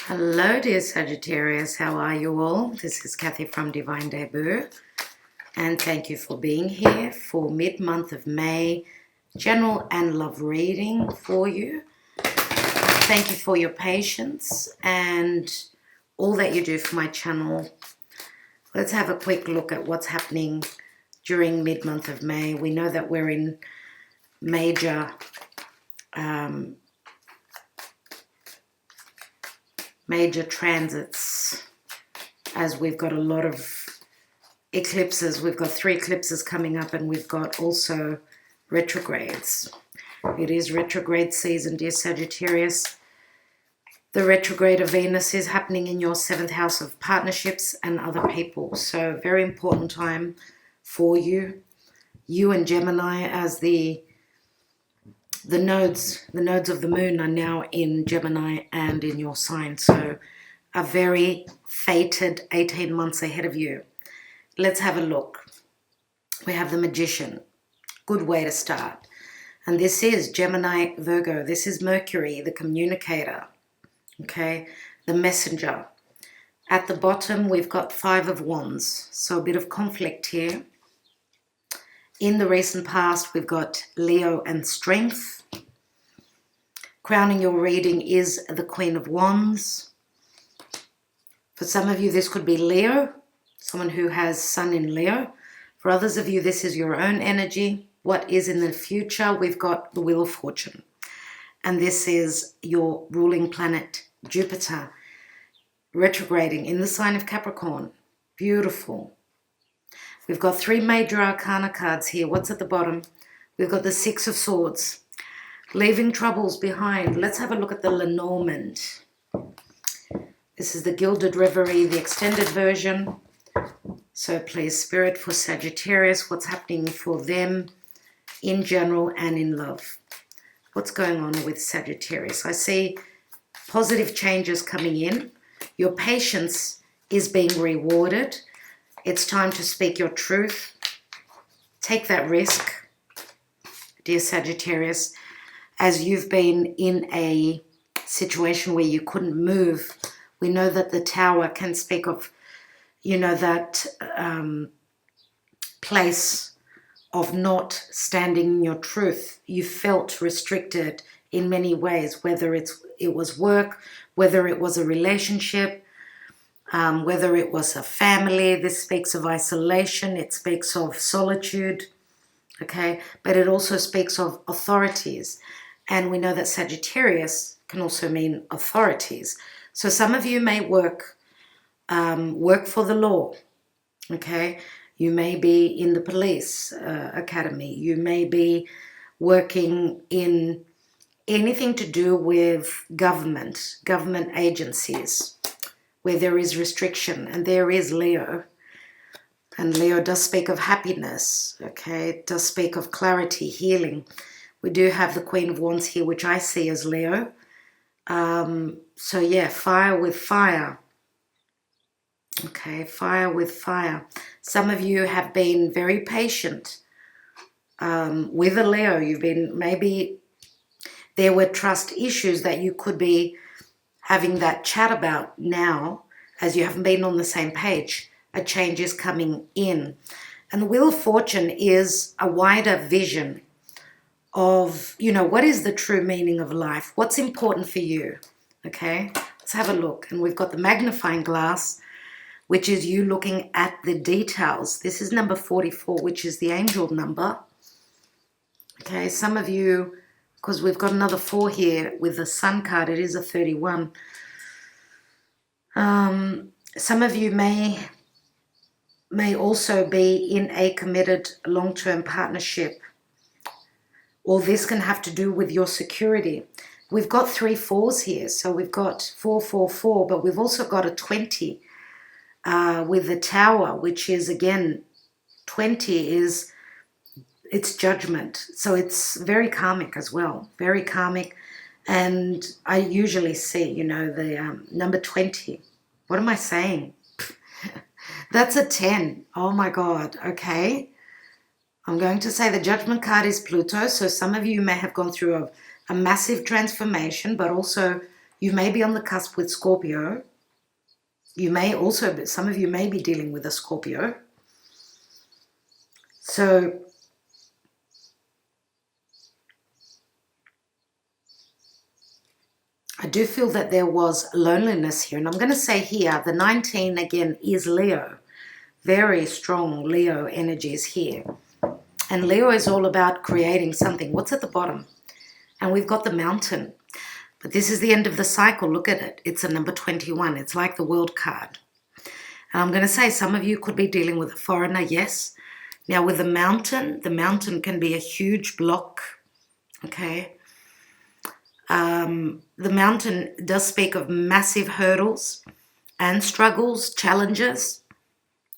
Hello dear Sagittarius, how are you all? This is Kathy from Divine Debut, and thank you for being here for mid-month of May general and love reading for you. Thank you for your patience and all that you do for my channel. Let's have a quick look at what's happening during mid-month of May. We know that we're in major transits, as we've got a lot of eclipses. We've got 3 eclipses coming up, and we've got also retrogrades. It is retrograde season, dear Sagittarius. The retrograde of Venus is happening in your 7th house of partnerships and other people. So very important time for you. You and Gemini, as the nodes of the moon are now in Gemini and in your sign. So a very fated 18 months ahead of you. Let's have a look. We have the Magician. Good way to start. And this is Gemini, Virgo. This is Mercury, the communicator. Okay, the messenger. At the bottom, we've got 5 of Wands. So a bit of conflict here. In the recent past, we've got Leo and Strength. Crowning your reading is the Queen of Wands. For some of you, this could be Leo, someone who has Sun in Leo. For others of you, this is your own energy. What is in the future? We've got the Wheel of Fortune. And this is your ruling planet, Jupiter, retrograding in the sign of Capricorn. Beautiful. We've got 3 major arcana cards here. What's at the bottom? We've got the 6 of Swords. Leaving troubles behind. Let's have a look at the Lenormand. This is the Gilded Reverie, the extended version. So please, Spirit, for Sagittarius, what's happening for them in general and in love? What's going on with Sagittarius? I see positive changes coming in. Your patience is being rewarded. It's time to speak your truth. Take that risk, dear Sagittarius. As you've been in a situation where you couldn't move, we know that the Tower can speak of, you know, that place of not standing in your truth. You felt restricted in many ways, whether it was work, whether it was a relationship, whether it was a family. This speaks of isolation. It speaks of solitude, okay? But it also speaks of authorities. And we know that Sagittarius can also mean authorities. So some of you may work for the law, okay? You may be in the police academy. You may be working in anything to do with government agencies, where there is restriction, and there is Leo. And Leo does speak of happiness, okay? It does speak of clarity, healing. We do have the Queen of Wands here, which I see as Leo. So yeah, fire with fire. Okay, fire with fire. Some of you have been very patient with a Leo. You've been, maybe there were trust issues that you could be having that chat about now, as you haven't been on the same page. A change is coming in. And the Wheel of Fortune is a wider vision of, you know, what is the true meaning of life? What's important for you? Okay, let's have a look. And we've got the magnifying glass, which is you looking at the details. This is number 44, which is the angel number. Okay, some of you, because we've got another 4 here with the Sun card, it is a 31. Some of you may also be in a committed long-term partnership, or this can have to do with your security. We've got 3 4s here, so we've got 4 4 4, but we've also got a 20 with the Tower, which is, again, 20 is, it's judgment. So it's very karmic as well, very karmic. And I usually see, you know, the number 20. What am I saying? That's a 10. Oh my God. Okay. I'm going to say the judgment card is Pluto. So some of you may have gone through a massive transformation, but also You may be on the cusp with Scorpio. You may also, some of you may be dealing with a Scorpio. So I do feel that there was loneliness here. And I'm going to say here, the 19 again is Leo. Very strong Leo energies here. And Leo is all about creating something. What's at the bottom? And we've got the Mountain. But this is the end of the cycle. Look at it. It's a number 21. It's like the World card. And I'm going to say some of you could be dealing with a foreigner, yes. Now with the Mountain can be a huge block, okay? The Mountain does speak of massive hurdles and struggles, challenges,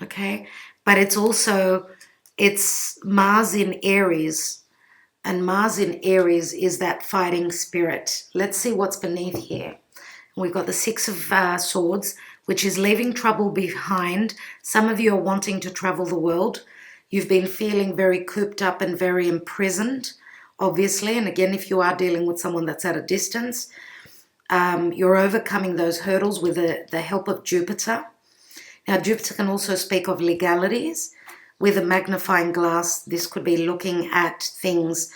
okay? But it's also, it's Mars in Aries, and Mars in Aries is that fighting spirit. Let's see what's beneath here. We've got the Six of Swords, which is leaving trouble behind. Some of you are wanting to travel the world. You've been feeling very cooped up and very imprisoned, obviously. And again, if you are dealing with someone that's at a distance, you're overcoming those hurdles with the help of Jupiter. Now, Jupiter can also speak of legalities. With a magnifying glass, this could be looking at things,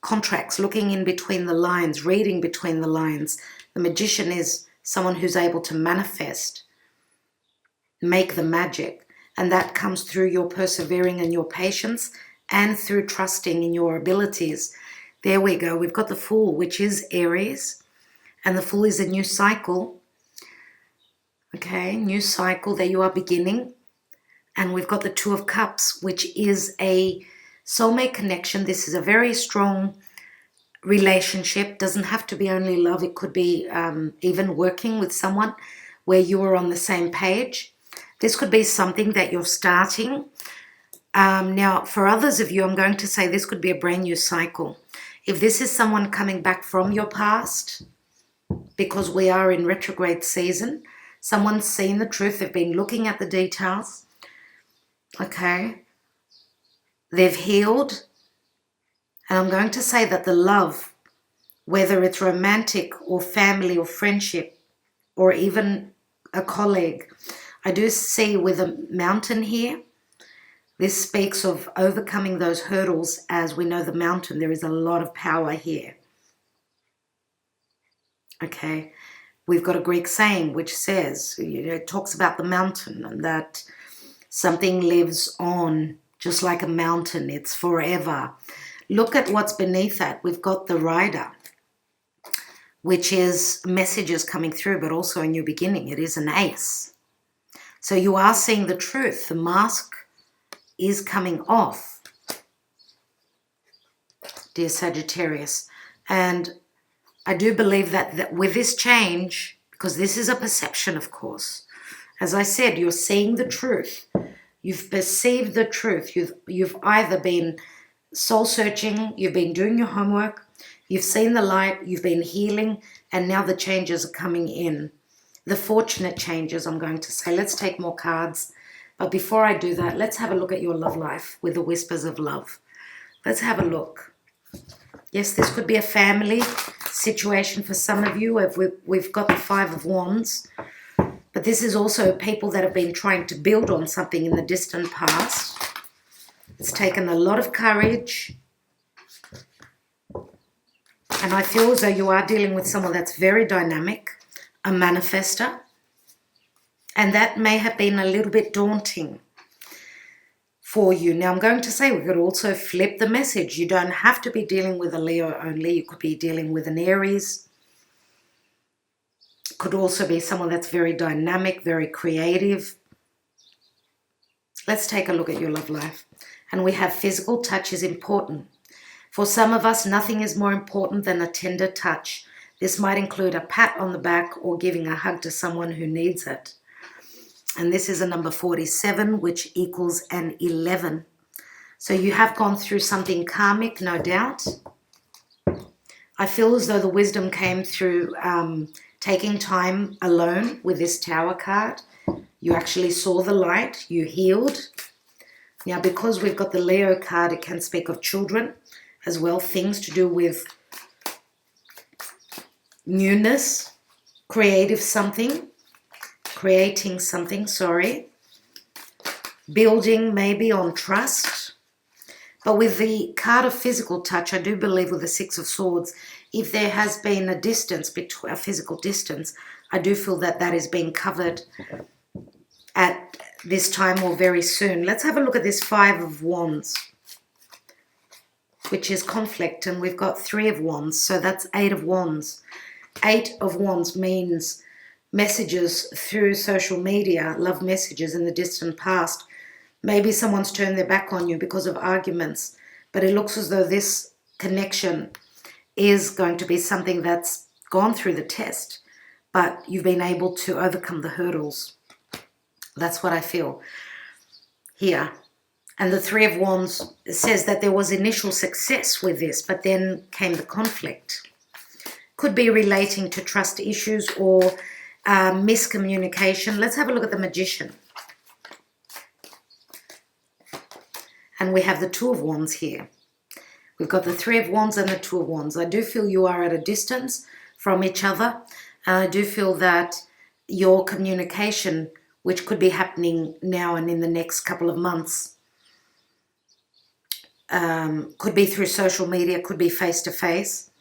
contracts, looking in between the lines, reading between the lines. The Magician is someone who's able to manifest, make the magic. And that comes through your persevering and your patience and through trusting in your abilities. There we go. We've got the Fool, which is Aries. And the Fool is a new cycle. Okay, new cycle that you are beginning. And we've got the Two of Cups, which is a soulmate connection. This is a very strong relationship. Doesn't have to be only love. It could be even working with someone where you are on the same page. This could be something that you're starting. Now, for others of you, I'm going to say this could be a brand new cycle. If this is someone coming back from your past, because we are in retrograde season, someone's seen the truth. They've been looking at the details. Okay. They've healed. And I'm going to say that the love, whether it's romantic or family or friendship or even a colleague, I do see with a Mountain here, this speaks of overcoming those hurdles. As we know, the Mountain, there is a lot of power here. Okay, we've got a Greek saying which says, it talks about the mountain and that something lives on just like a mountain. It's forever. Look at what's beneath that. We've got the Rider, which is messages coming through, but also a new beginning. It is an ace. So you are seeing the truth. The mask is coming off, dear Sagittarius. And I do believe that with this change, because this is a perception, of course, as I said, you're seeing the truth. You've perceived the truth. You've either been soul searching, you've been doing your homework, you've seen the light, you've been healing, and now the changes are coming in. The fortunate changes, I'm going to say. Let's take more cards. But before I do that, let's have a look at your love life with the whispers of love. Let's have a look. Yes, this could be a family situation for some of you. We've got the Five of Wands. But this is also people that have been trying to build on something in the distant past. It's taken a lot of courage. And I feel as though you are dealing with someone that's very dynamic, a manifester. And that may have been a little bit daunting for you. Now, I'm going to say we could also flip the message. You don't have to be dealing with a Leo only. You could be dealing with an Aries. Could also be someone that's very dynamic, very creative. Let's take a look at your love life. And we have physical touch is important. For some of us, nothing is more important than a tender touch. This might include a pat on the back or giving a hug to someone who needs it. And this is a number 47, which equals an 11. So you have gone through something karmic, no doubt. I feel as though the wisdom came through taking time alone with this Tower card. You actually saw the light, you healed. Now, because we've got the Leo card, it can speak of children as well, things to do with newness, creating something, sorry. Building maybe on trust. But with the card of physical touch, I do believe with the Six of Swords, if there has been a distance, a physical distance, I do feel that that is being covered at this time or very soon. Let's have a look at this Five of Wands, which is conflict, and we've got Three of Wands, so that's Eight of Wands. Eight of Wands means messages through social media, love messages in the distant past. Maybe someone's turned their back on you because of arguments, but it looks as though this connection is going to be something that's gone through the test, but you've been able to overcome the hurdles. That's what I feel here. And the Three of Wands says that there was initial success with this, but then came the conflict. Could be relating to trust issues or miscommunication. Let's have a look at the Magician. And we have the Two of Wands here. We've got the Three of Wands and the Two of Wands. I do feel you are at a distance from each other. And I do feel that your communication, which could be happening now and in the next couple of months, could be through social media, could be face-to-face.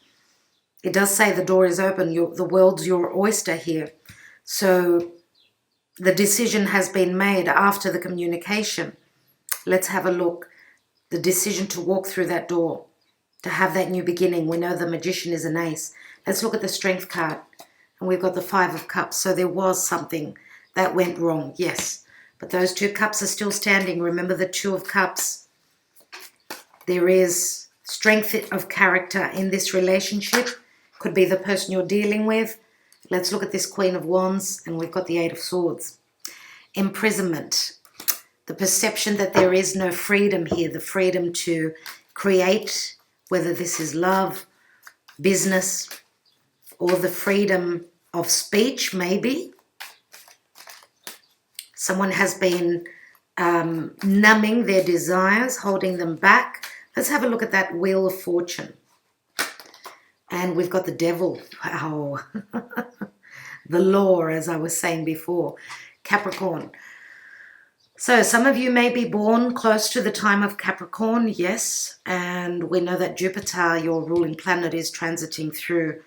It does say the door is open. The world's your oyster here. So the decision has been made after the communication. Let's have a look. The decision to walk through that door, to have that new beginning. We know the Magician is an ace. Let's look at the Strength card. And we've got the Five of Cups. So there was something that went wrong, yes. But those two cups are still standing. Remember the Two of Cups. There is strength of character in this relationship. Could be the person you're dealing with. Let's look at this Queen of Wands. And we've got the Eight of Swords. Imprisonment. The perception that there is no freedom here, the freedom to create, whether this is love, business, or the freedom of speech, maybe. Someone has been numbing their desires, holding them back. Let's have a look at that Wheel of Fortune. And we've got the Devil. Wow. The Law, as I was saying before. Capricorn. So some of you may be born close to the time of Capricorn, yes, and we know that Jupiter, your ruling planet, is transiting through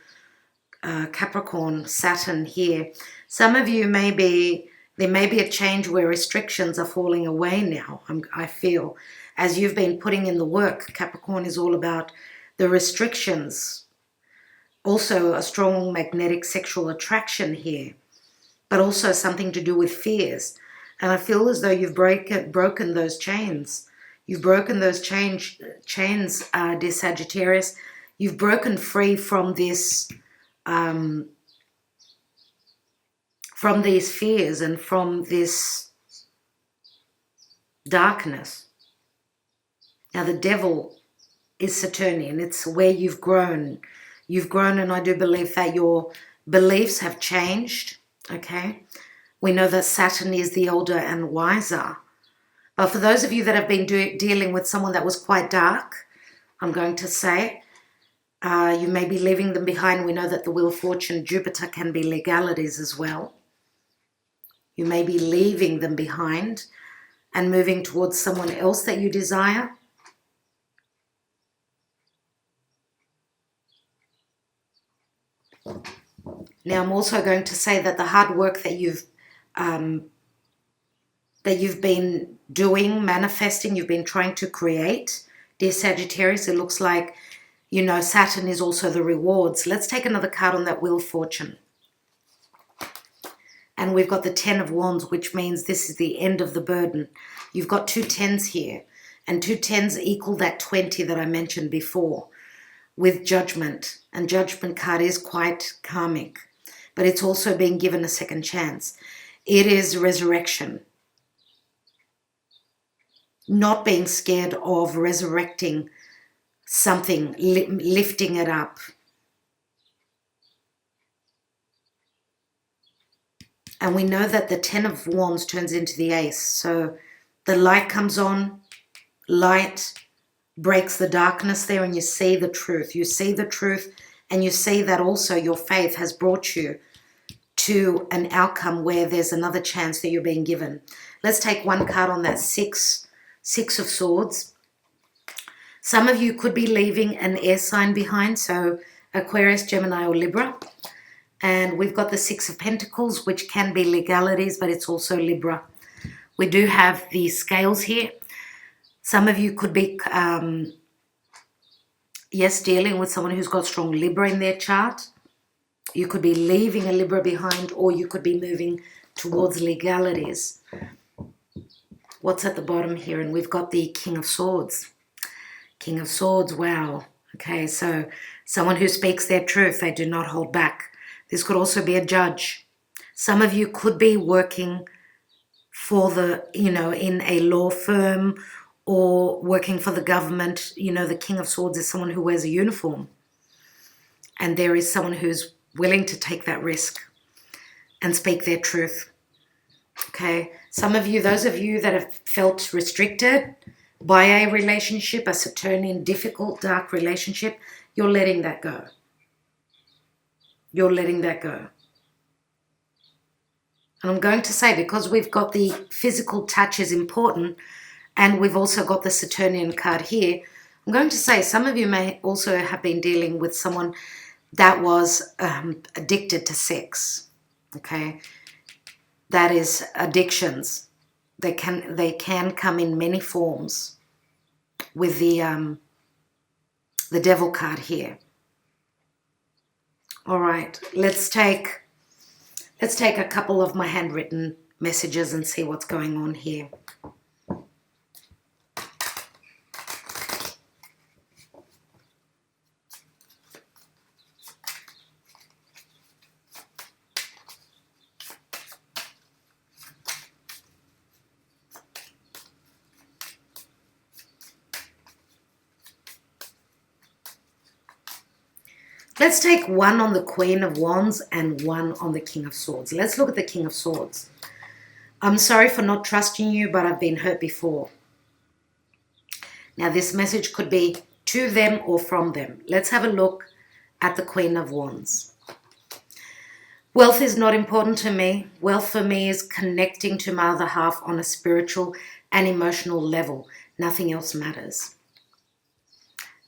Capricorn, Saturn here. Some of you there may be a change where restrictions are falling away now, I feel. As you've been putting in the work, Capricorn is all about the restrictions. Also a strong magnetic sexual attraction here, but also something to do with fears. And I feel as though you've broken those chains. You've broken those chains, dear Sagittarius. You've broken free from this, from these fears and from this darkness. Now the Devil is Saturnian. It's where you've grown. You've grown, and I do believe that your beliefs have changed, okay? We know that Saturn is the older and wiser. But for those of you that have been dealing with someone that was quite dark, I'm going to say, you may be leaving them behind. We know that the Wheel of Fortune, Jupiter, can be legalities as well. You may be leaving them behind and moving towards someone else that you desire. Now, I'm also going to say that the hard work that you've been doing, manifesting, you've been trying to create, dear Sagittarius, it looks like, you know, Saturn is also the rewards. Let's take another card on that Wheel of Fortune. And we've got the Ten of Wands, which means this is the end of the burden. You've got two tens here, and two tens equal that 20 that I mentioned before with Judgment. And Judgment card is quite karmic, but it's also being given a second chance. It is resurrection. Not being scared of resurrecting something, lifting it up. And we know that the Ten of Wands turns into the Ace. So the light comes on, light breaks the darkness there, and you see the truth. You see the truth, and you see that also your faith has brought you to an outcome where there's another chance that you're being given. Let's take one card on that Six of Swords. Some of you could be leaving an air sign behind, so Aquarius, Gemini, or Libra. And we've got the Six of Pentacles, which can be legalities, but it's also Libra. We do have the scales here. Some of you could be, yes, dealing with someone who's got strong Libra in their chart. You could be leaving a Libra behind, or you could be moving towards legalities. What's at the bottom here? And we've got the King of Swords. King of Swords, wow. Okay, so someone who speaks their truth, they do not hold back. This could also be a judge. Some of you could be working for the, in a law firm or working for the government. The King of Swords is someone who wears a uniform. And there is someone who's willing to take that risk and speak their truth. Okay, some of you, those of you that have felt restricted by a relationship, a Saturnian, difficult, dark relationship, you're letting that go. You're letting that go. And I'm going to say, because we've got the physical touch is important, and we've also got the Saturnian card here, I'm going to say some of you may also have been dealing with someone that was addicted to sex. Okay, that is addictions. They can come in many forms. With the Devil card here. All right, let's take a couple of my handwritten messages and see what's going on here. Let's take one on the Queen of Wands and one on the King of Swords. Let's look at the King of Swords. I'm sorry for not trusting you, but I've been hurt before. Now, this message could be to them or from them. Let's have a look at the Queen of Wands. Wealth is not important to me. Wealth for me is connecting to my other half on a spiritual and emotional level. Nothing else matters.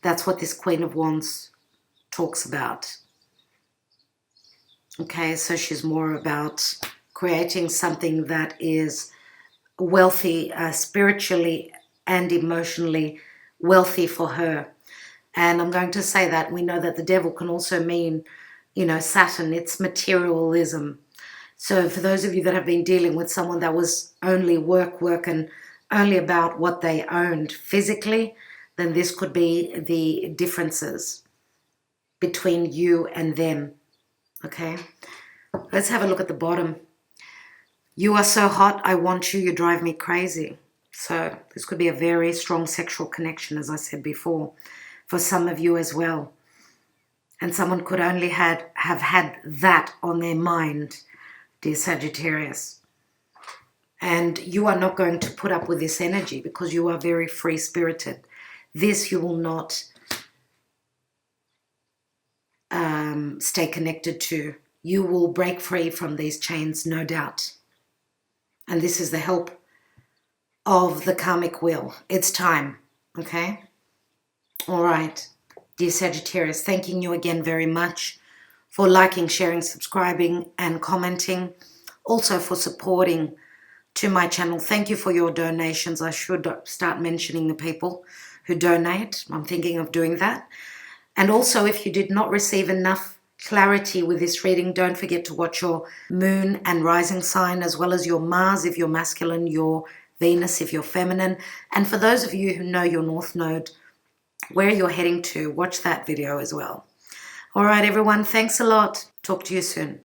That's what this Queen of Wands talks about. Okay, so she's more about creating something that is wealthy, spiritually and emotionally wealthy for her. And I'm going to say that we know that the devil can also mean, Saturn. It's materialism. So for those of you that have been dealing with someone that was only work, and only about what they owned physically, then this could be the differences between you and them. Okay, let's have a look at the bottom. You are so hot, I want you, you drive me crazy. So this could be a very strong sexual connection, as I said before, for some of you as well. And someone could only have had that on their mind, dear Sagittarius. And you are not going to put up with this energy because you are very free-spirited. This you will not stay connected to. You will break free from these chains, no doubt. And this is the help of the karmic wheel. It's time, okay? All right, dear Sagittarius, thanking you again very much for liking, sharing, subscribing, and commenting. Also for supporting to my channel. Thank you for your donations. I should start mentioning the people who donate. I'm thinking of doing that. And also, if you did not receive enough clarity with this reading, don't forget to watch your moon and rising sign, as well as your Mars if you're masculine, your Venus if you're feminine. And for those of you who know your North Node, where you're heading to, watch that video as well. All right, everyone, thanks a lot. Talk to you soon.